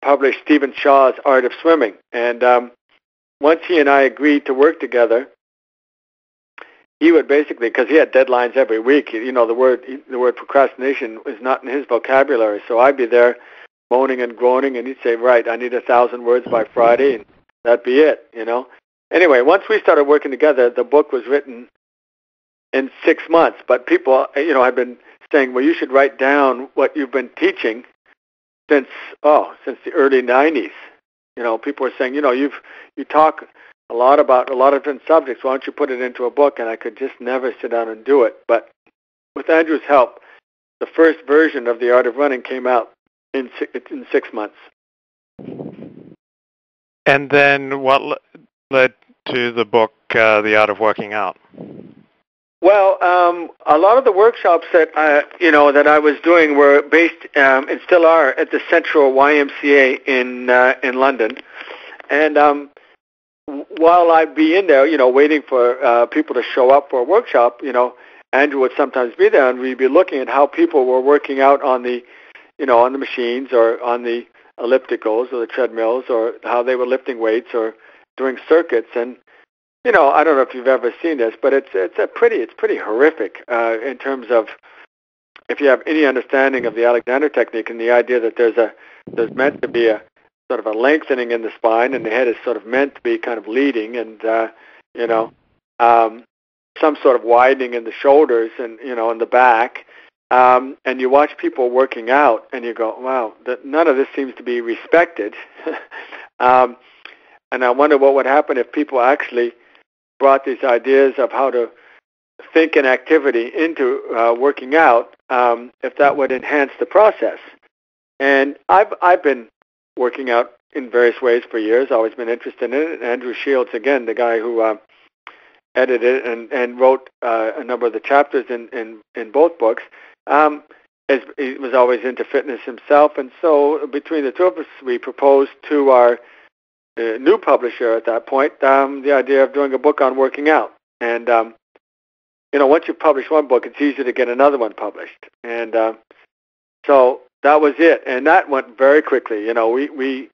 published Stephen Shaw's Art of Swimming. And once he and I agreed to work together, he would basically, because he had deadlines every week, you know, the word procrastination is not in his vocabulary. So I'd be there moaning and groaning, and he'd say, right, I need 1,000 words by Friday, and that'd be it, you know. Anyway, once we started working together, the book was written in 6 months. But people, you know, had been saying, well, you should write down what you've been teaching since the early 90s. You know, people were saying, you know, you talk a lot about a lot of different subjects. Why don't you put it into a book? And I could just never sit down and do it. But with Andrew's help, the first version of The Art of Running came out in 6 months. And then what led to the book, The Art of Working Out? Well, a lot of the workshops that that I was doing were based and still are at the Central YMCA in London. And while I'd be in there, you know, waiting for people to show up for a workshop, you know, Andrew would sometimes be there, and we'd be looking at how people were working out on the, you know, on the machines or on the ellipticals or the treadmills, or how they were lifting weights or doing circuits. And you know, I don't know if you've ever seen this, but it's pretty horrific in terms of, if you have any understanding of the Alexander technique and the idea that there's meant to be a sort of a lengthening in the spine, and the head is sort of meant to be kind of leading, and some sort of widening in the shoulders and, you know, in the back. And you watch people working out, and you go, wow, none of this seems to be respected. And I wonder what would happen if people actually brought these ideas of how to think and activity into working out, if that would enhance the process. And I've been working out in various ways for years, always been interested in it. And Andrew Shields, again, the guy who edited and wrote a number of the chapters in both books, he was always into fitness himself. And so between the two of us, we proposed to our new publisher at that point, the idea of doing a book on working out. And, you know, once you publish one book, it's easy to get another one published. And so that was it. And that went very quickly. You know, we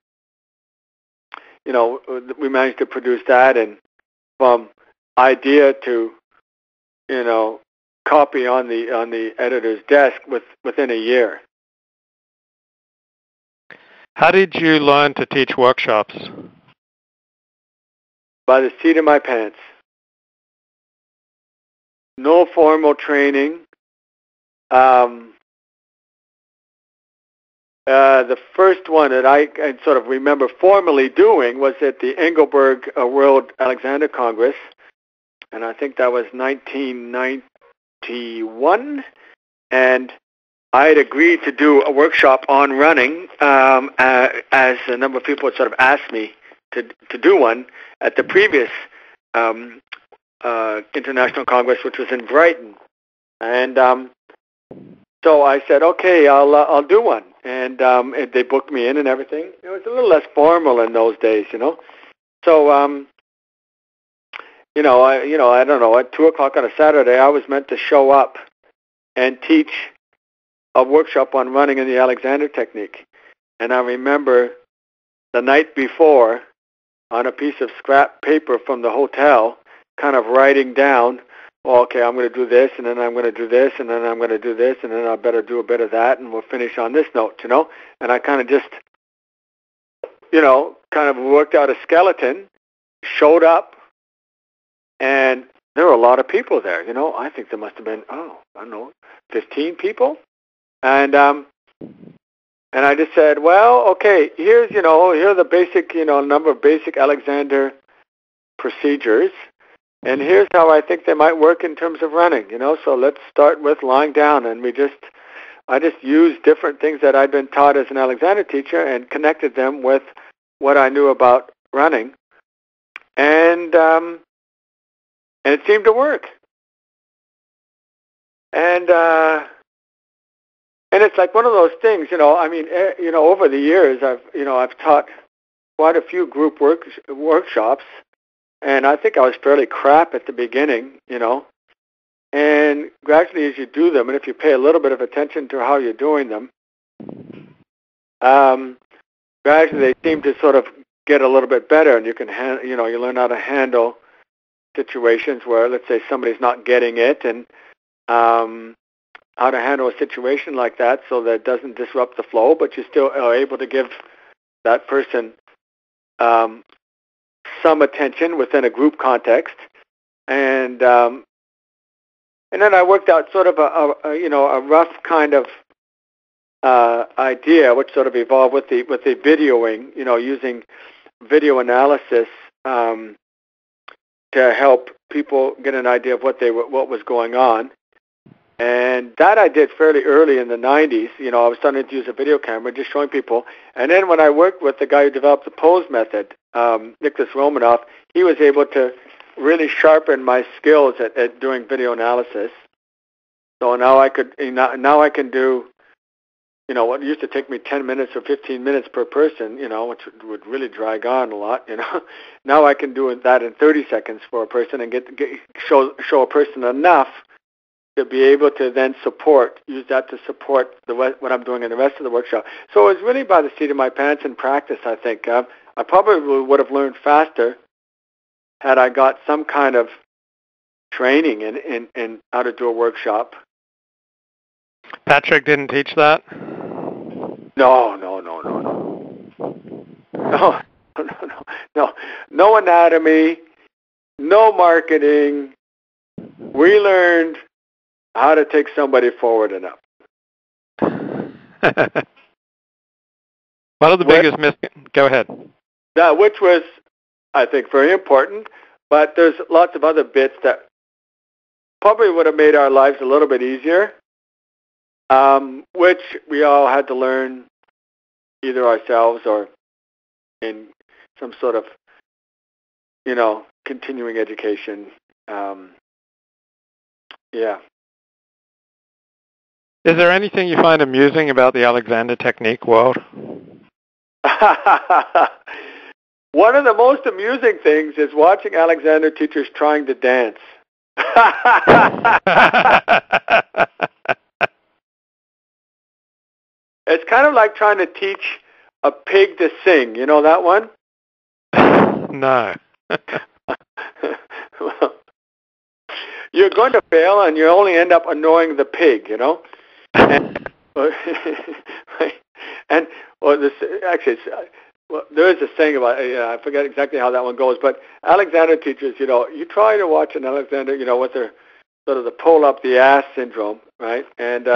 managed to produce that, and from idea to, you know, copy on the editor's desk within a year. How did you learn to teach workshops? By the seat of my pants. No formal training. The first one that I sort of remember formally doing was at the Engelberg World Alexander Congress, and I think that was 1991, and I had agreed to do a workshop on running, as a number of people had sort of asked me to do one at the previous International Congress, which was in Brighton. And so I said, okay, I'll do one. And they booked me in and everything. It was a little less formal in those days, you know. So, I don't know, at 2 o'clock on a Saturday, I was meant to show up and teach a workshop on running in the Alexander technique. And I remember the night before, on a piece of scrap paper from the hotel, kind of writing down, well, okay, I'm going to do this, and then I'm going to do this, and then I'm going to do this, and then I better do a bit of that, and we'll finish on this note, you know. And I kind of just, you know, kind of worked out a skeleton, showed up, and there were a lot of people there, you know. I think there must have been, 15 people. And I just said, well, okay, here are the basic, number of basic Alexander procedures, and here's how I think they might work in terms of running, So let's start with lying down, and I just used different things that I'd been taught as an Alexander teacher and connected them with what I knew about running, and it seemed to work. And it's like one of those things, over the years, I've taught quite a few group workshops, and I think I was fairly crap at the beginning, and gradually as you do them, and if you pay a little bit of attention to how you're doing them, gradually they seem to sort of get a little bit better, and you can, you learn how to handle situations where, let's say, somebody's not getting it, and how to handle a situation like that so that it doesn't disrupt the flow, but you still are able to give that person some attention within a group context, and then I worked out sort of a rough kind of idea, which sort of evolved with the videoing, using video analysis to help people get an idea of what was going on. And that I did fairly early in the 90s. I was starting to use a video camera, just showing people. And then when I worked with the guy who developed the pose method, Nicholas Romanoff, he was able to really sharpen my skills at doing video analysis. So now I can do, what used to take me 10 minutes or 15 minutes per person, which would really drag on a lot, Now I can do that in 30 seconds for a person and show a person enough to be able to then use that to support what I'm doing in the rest of the workshop. So it was really by the seat of my pants in practice, I think. I probably would have learned faster had I got some kind of training in how to do a workshop. Patrick didn't teach that? No. No anatomy, no marketing. We learned how to take somebody forward and up. One of the biggest go ahead. Which was, I think, very important, but there's lots of other bits that probably would have made our lives a little bit easier, which we all had to learn either ourselves or in some sort of, continuing education. Yeah. Is there anything you find amusing about the Alexander Technique world? One of the most amusing things is watching Alexander teachers trying to dance. It's kind of like trying to teach a pig to sing. You know that one? No. Well, you're going to fail, and you only end up annoying the pig, And, there is a saying about, I forget exactly how that one goes, but Alexander teachers, you try to watch an Alexander, with their sort of the pull up the ass syndrome, right? And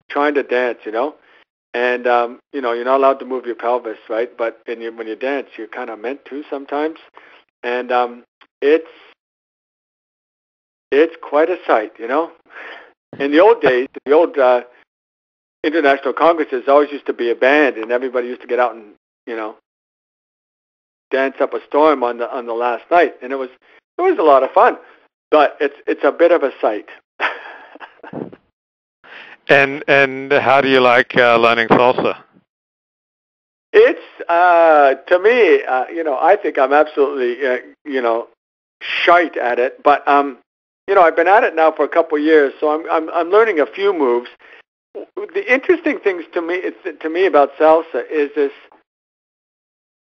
trying to dance, and you're not allowed to move your pelvis, right? But when you dance, you're kind of meant to sometimes, and it's quite a sight, In the old days, the old international congresses always used to be a band, and everybody used to get out and dance up a storm on the last night, and it was a lot of fun, but it's a bit of a sight. And how do you like learning salsa? It's to me, I think I'm absolutely shite at it, but I've been at it now for a couple of years, so I'm learning a few moves. The interesting things to me about salsa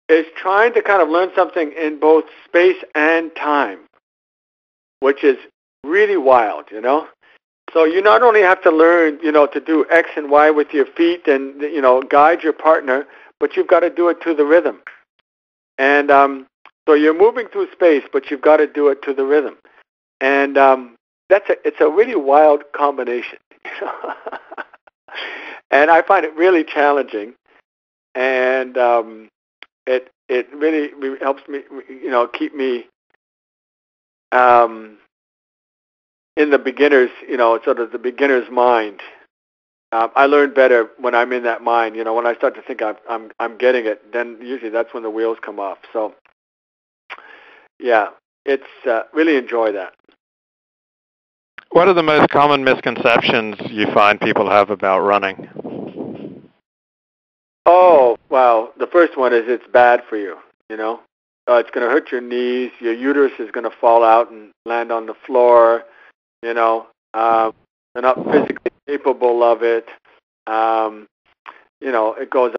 is trying to kind of learn something in both space and time, which is really wild, So you not only have to learn, to do X and Y with your feet and, guide your partner, but you've got to do it to the rhythm. And so you're moving through space, but you've got to do it to the rhythm. And it's a really wild combination. And I find it really challenging, and it really helps me, keep me in the beginner's, sort of the beginner's mind. I learn better when I'm in that mind. When I start to think I'm getting it, then usually that's when the wheels come off. So, yeah, it's really enjoy that. What are the most common misconceptions you find people have about running? Oh, well, the first one is it's bad for you, it's going to hurt your knees, your uterus is going to fall out and land on the floor, they're not physically capable of it, it goes